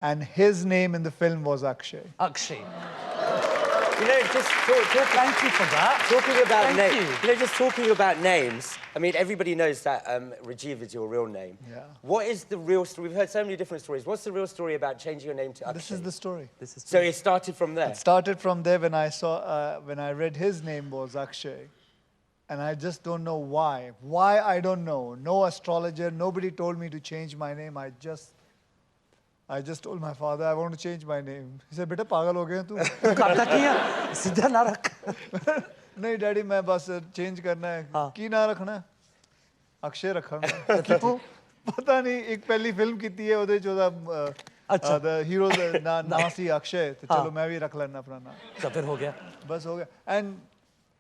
and his name in the film was Akshay. Akshay. You know, just Thank you for that. talking about Thank names. You know, just talking about names. I mean, everybody knows that Rajiv is your real name. Yeah. What is the real story? We've heard so many different stories. What's the real story about changing your name to Akshay? This is the story. So it started from there. It started from there when I saw, when I read his name was Akshay. And I just don't know why. Why, I don't know. No astrologer, nobody told me to change my name. I just told my father, I want to change my name. He said, beta, pagal ho gaya tu? करता क्या? सीधा ना रख. नहीं daddy मैं बस change करना है की ना रखना है अक्षय रखा क्यों पता नहीं एक पहली फिल्म की थी है उधर जो था the hero नाम सी अक्षय तो चलो मैं भी रख लेना अपना नाम तो फिर हो गया बस हो गया and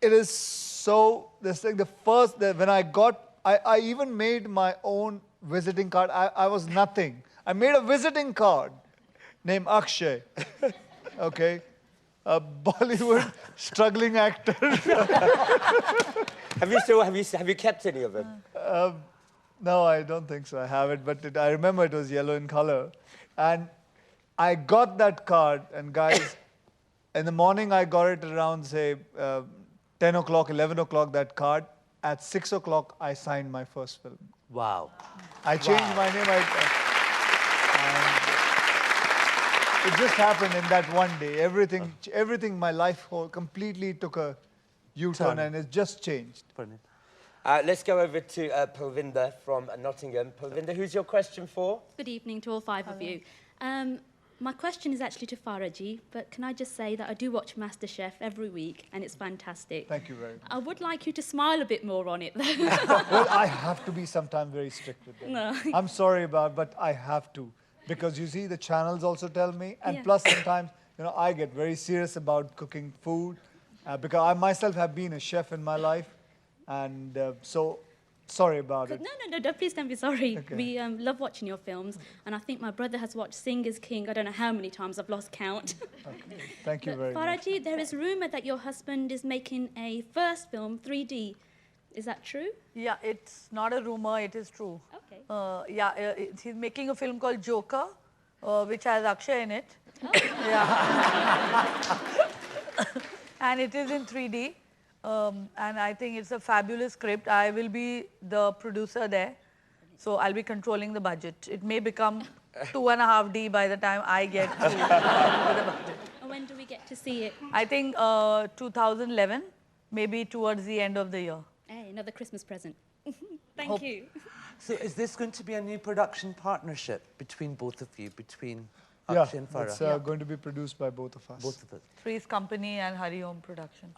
it is so this thing the first when I got I even made my own visiting card. I was nothing. I made a visiting card named Akshay. Okay. A Bollywood struggling actor. Have you kept any of them? No, I don't think so. I haven't, but I remember it was yellow in color. And I got that card, and guys, in the morning I got it around, say, 10 o'clock, 11 o'clock, that card. At 6 o'clock, I signed my first film. Wow. I changed my name. And it just happened in that one day. Everything, my life whole completely took a U-turn and it just changed. Brilliant. Let's go over to Palvinder from Nottingham. Palvinder, who's your question for? Good evening to all five of you. My question is actually to Farah ji, but can I just say that I do watch MasterChef every week and it's fantastic. Thank you very much. I would like you to smile a bit more on it though. Well, I have to be sometimes very strict with them. No. I'm sorry but I have to. Because you see, the channels also tell me, and Yeah. plus sometimes, you know, I get very serious about cooking food because I myself have been a chef in my life, and so sorry about it. No, please don't be sorry. Okay. We love watching your films, and I think my brother has watched Sing is King. I don't know how many times, I've lost count. Okay. Thank you very Farah much. ji, there is rumour that your husband is making a first film, 3D. Is that true? Yeah, it's not a rumor, it is true. Okay. He's making a film called Joker, which has Akshay in it. Oh. Yeah. And it is in 3D. And I think it's a fabulous script. I will be the producer there. So I'll be controlling the budget. It may become 2.5D by the time I get to the budget. And when do we get to see it? I think 2011, maybe towards the end of the year. Hey, another Christmas present. Thank you. So is this going to be a new production partnership between both of you, between Yeah, Akshay and Farah? it's going to be produced by both of us. Both of us. Three's Company and Hari Om Production.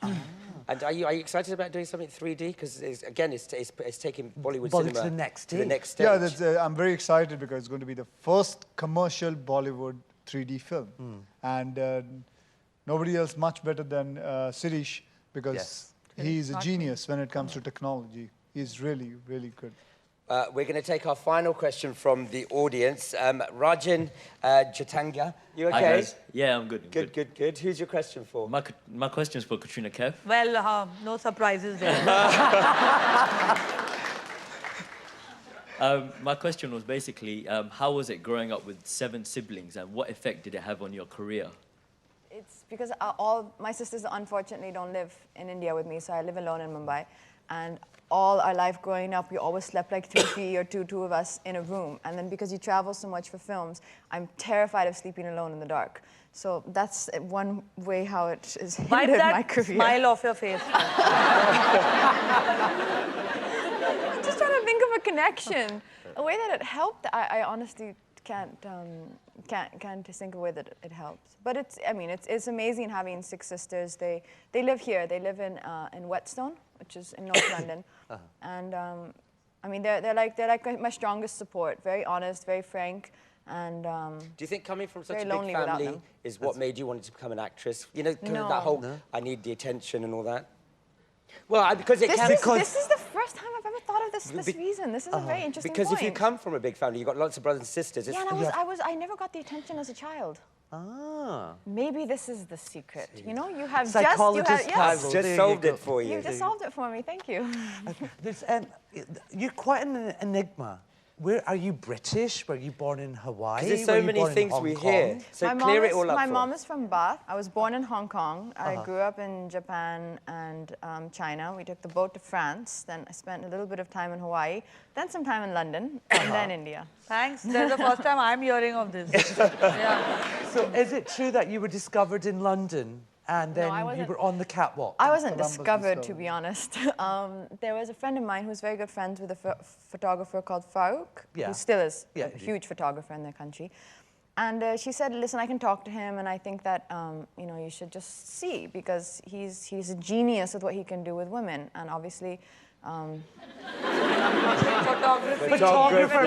And are you excited about doing something 3D? Because again, it's taking Bollywood Bollywood cinema to the next to the stage. next stage. Yeah, that's, I'm very excited because it's going to be the first commercial Bollywood 3D film. And nobody else much better than Sirish because Yes. he's a genius when it comes to technology. He's really, really good. We're going to take our final question from the audience. Rajan Jatanga, you okay? Hi guys. Yeah, I'm good. I'm Good. Who's your question for? My question is for Katrina Kaif. Well, no surprises there. My question was basically, how was it growing up with 7 siblings and what effect did it have on your career? It's because all my sisters unfortunately don't live in India with me, so I live alone in Mumbai. And all our life growing up, we always slept like 3 or two of us in a room. And then because you travel so much for films, I'm terrified of sleeping alone in the dark. So that's one way how it has Wipe hindered that my career. smile off your face. I'm just trying to think of a connection. A way that it helped, I honestly can't think of a way that it helps. But it's amazing having 6 sisters. They live here. They live in Whetstone, which is in North London. And they're like my strongest support. Very honest, very frank, and Do you think coming from such a very big lonely without family them. is what made you want to become an actress? You know, kind of No. that whole, I need the attention and all that? Well, because it this can... is the first time I've ever thought of this reason. This is a very interesting Because point. if you come from a big family, you've got lots of brothers and sisters. Yeah, and I never got the attention as a child. Ah. Maybe this is the secret. You know, you have Psychologist yes. I've There just you solved go. it for you. You just solved it for me. Thank you. There's, you're quite an enigma Where are you British? Were you born in Hawaii? There's so Were you many born in things Hong we Kong? hear. So clear it all up My for mom us. is from Bath. I was born in Hong Kong. I grew up in Japan and China. We took the boat to France. Then I spent a little bit of time in Hawaii. Then some time in London. And then India. Thanks. That's the first time I'm hearing of this. Yeah. So is it true that you were discovered in London and then I you wasn't. were on the catwalk? I wasn't Columbus discovered, to discovered. be honest. There was a friend of mine who's very good friends with a photographer called Farah, Yeah. who still is Yeah, a indeed. huge photographer in their country. And she said, listen, I can talk to him, and I think that you know, you should just see, because he's a genius with what he can do with women. And obviously, Photographer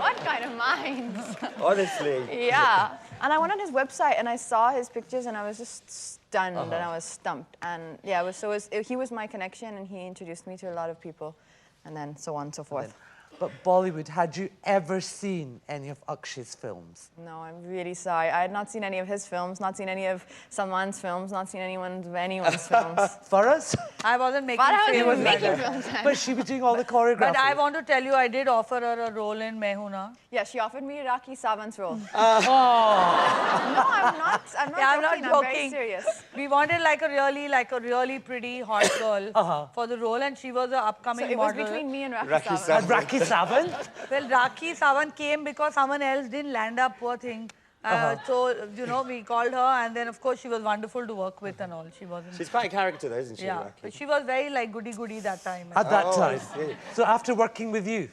what kind of minds? Honestly. Yeah. And I went on his website and I saw his pictures and I was just stunned and I was stumped. And yeah, he was my connection and he introduced me to a lot of people and then so on and so forth. But Bollywood, had you ever seen any of Akshay's films? No, I'm really sorry. I had not seen any of his films, not seen any of Salman's films, not seen anyone's films. Farah? I wasn't making But I was famous even like making that. films then. But she was doing all the choreography. But I want to tell you, I did offer her a role in Mehuna. Yeah, she offered me Rakhi Sawant's role. Oh. No, I'm not. I'm not Yeah, I'm joking. not I'm very joking. serious. We wanted like a really pretty hot girl for the role, and she was an So upcoming it was model. between me and Rakhi Rakhi Sawant. And Rakhi Sawant? Well, Rakhi Sawant came because someone else didn't land up, poor thing. So, you know, we called her, and then, of course, she was wonderful to work with and all. She wasn't... She's quite a character though, isn't she? Yeah, Rakhi? but she was very, like, goody-goody that time. At that Oh, I time. see. So after working with you,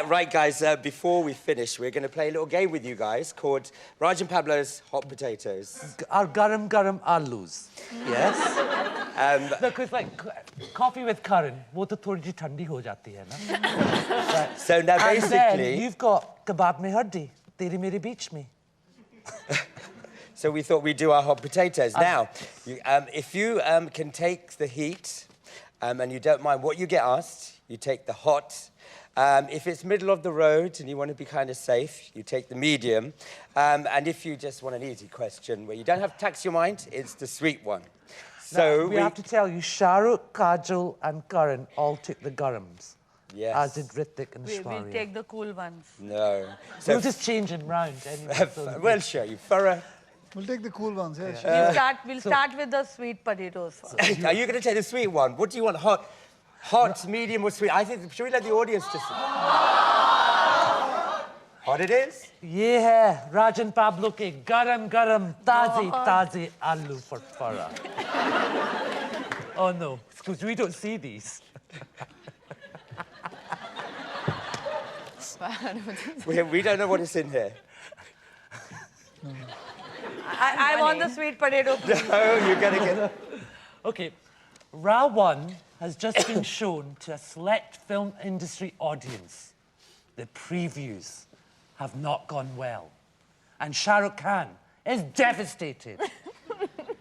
Right, guys, before we finish, we're going to play a little game with you guys called Raj and Pablo's Hot Potatoes. our garam alus. Yes? Look, it's like coffee with currant. वो तो थोड़ी सी ठंडी हो जाती है ना? Right. So now And then basically, you've got kebab mein haddi, tere mere beech mein. so we thought we'd do our hot potatoes. Now, if you can take the heat and you don't mind what you get asked, you take the hot. If it's middle of the road and you want to be kind of safe, you take the medium. And if you just want an easy question where you don't have to tax your mind, it's the sweet one. So Now, we have to tell you, Shahrukh, Kajol and Karan all took the garams. Yes. As did Ritik and We'll Shwarya. take the cool ones. No. So We'll just change them round anyway. so we'll show you. Farah, We'll take the cool ones, yeah. Sure. We'll start with the sweet potatoes first. are you going to take the sweet one? What do you want? Hot, medium, or sweet? I think, should we let the audience just... Hot it is? ये है Rajan Pablo के गरम गरम ताजे aloo for Farah. Oh no, because we don't see these. We don't know what is in here. I want the sweet potato, please. Oh, you're going to get... Okay, Ra 1 has just been shown to a select film industry audience. The previews have not gone well. And Shah Rukh Khan is devastated.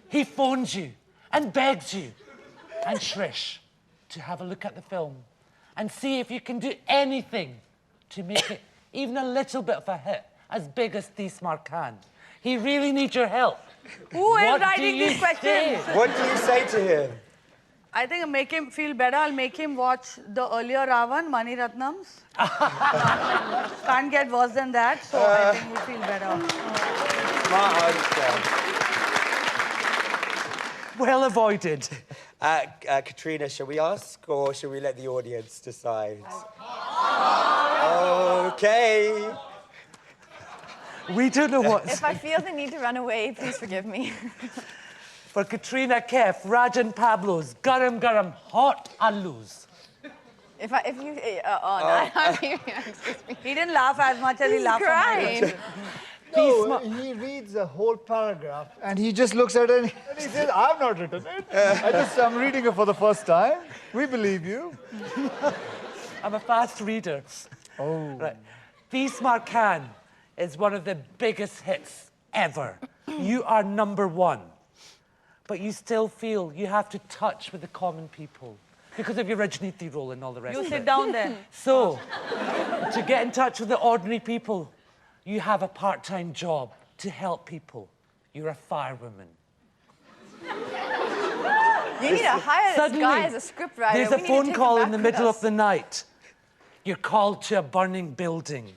He phones you and begs you and Shrish to have a look at the film and see if you can do anything to make it even a little bit of a hit, as big as Tismar Khan. He really needs your help. Who is What do writing you these questions? say? What do you say to him? I think I'll make him feel better. I'll make him watch the earlier Ravan, Mani Ratnams. Can't get worse than that, so I think we'll feel better. Smart answer. Well avoided. Katrina, shall we ask or shall we let the audience decide? Okay. We don't know what. If I feel the need to run away, please forgive me. For Katrina Kaif, Rajan Pablo's Garam Garam Hot Alus. If you, excuse me. He didn't laugh as much as he laughed on my Crying. No, he reads a whole paragraph and he just looks at it and he says, I've not written it. I'm reading it for the first time. We believe you. I'm a fast reader. Oh. Right. Tismar Khan is one of the biggest hits ever. You are #1. But you still feel you have to touch with the common people because of your Rajniti role and all the rest You of sit it. down there. So, to get in touch with the ordinary people, you have a part-time job to help people. You're a firewoman. You need to hire this guy as a scriptwriter. There's We a need to phone take him call back in the with middle us. of the night. You're called to a burning building.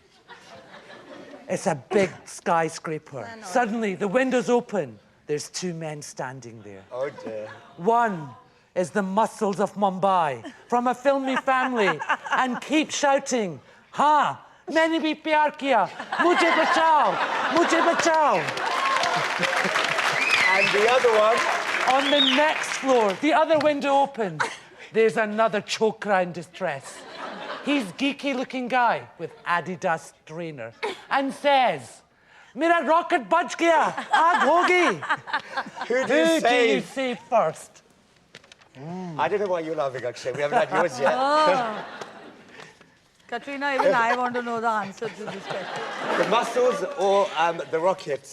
It's a big skyscraper. Suddenly, the windows open. There's two men standing there. Oh dear. One is the muscles of Mumbai from a filmy family and keeps shouting, "Ha! Maine bhi pyar kiya. Mujhe bachao. Mujhe bachao." And the other one. On the next floor, the other window opens. There's another chokra in distress. He's geeky-looking guy with Adidas trainer and says, "Mera rocket bach gaya. Aag hogi." Who do Who you do you save? save first? I don't know why you're laughing, Akshay. We haven't had yours yet. Katrina, even I want to know the answer to this question. The muscles or the rocket?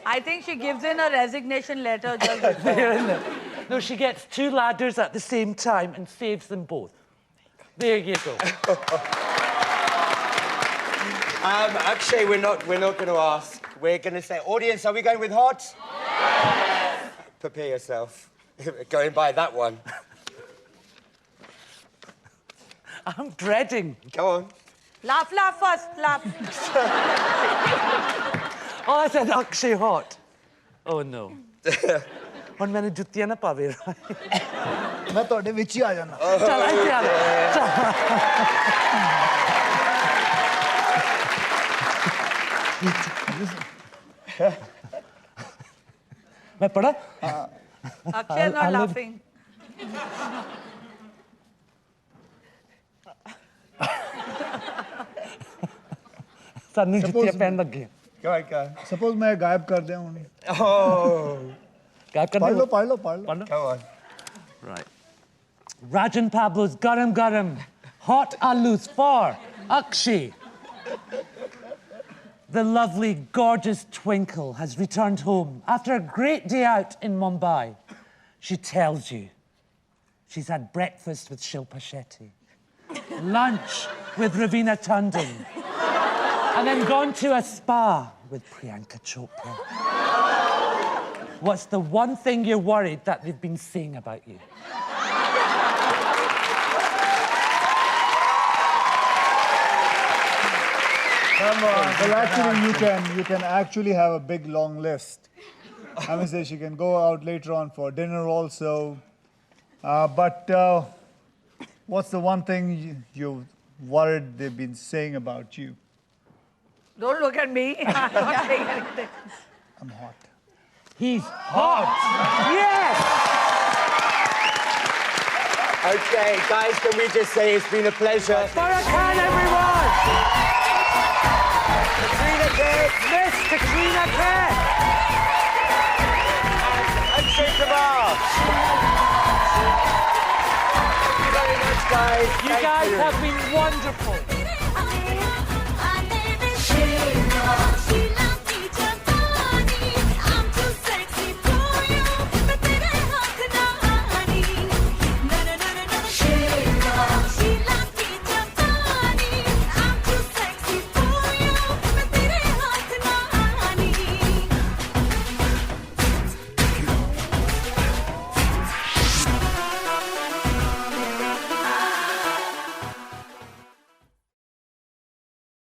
I think she gives in a resignation letter just before. No, she gets two ladders at the same time and saves them both. There you go. Akshay, we're not going to ask. We're going to say, audience, are we going with hot? Yes. Prepare yourself. Going by that one. I'm dreading. Go on. Laugh first, laugh. Oh, I said Akshay hot. Oh no. ਹੁਣ ਮੈਨੂੰ ਜੁੱਤੀਆਂ ਨਾ ਪਾਵੇ मैं ਤੁਹਾਡੇ ਵਿੱਚ ਹੀ ਆ ਜਾਣਾ ਚੱਲ ਇੱਥੇ ਆ मैं पढ़ा Akshay is not laughing. ਸਾਨੂੰ ਜੁੱਤੀਆਂ ਪੈਣ ਲੱਗੇ Go on, go on. Suppose मैं गायब कर दिया हूँ Oh. गायब कर पढ़ दो लो पढ़ लो पढ़ लो Go on. Right. Rajan Pablo's Garam Garam Hot Alus for Akshay. The lovely, gorgeous Twinkle has returned home after a great day out in Mumbai. She tells you she's had breakfast with Shilpa Shetty, lunch with Ravina Tandon, and then gone to a spa with Priyanka Chopra. What's the one thing you're worried that they've been saying about you? Come on. well actually you can actually have a big long list I mean say she can go out later on for dinner also but what's the one thing you're worried they've been saying about you? Don't look at me. I'm not saying anything. I'm hot. He's hot. Yes. Okay, guys, can we just say it's been a pleasure? Farah Khan, everyone. Katrina Kaif Miss Katrina Kaif. and Akshay Kumar. Thank you very much, guys. You Thank guys you. have been wonderful.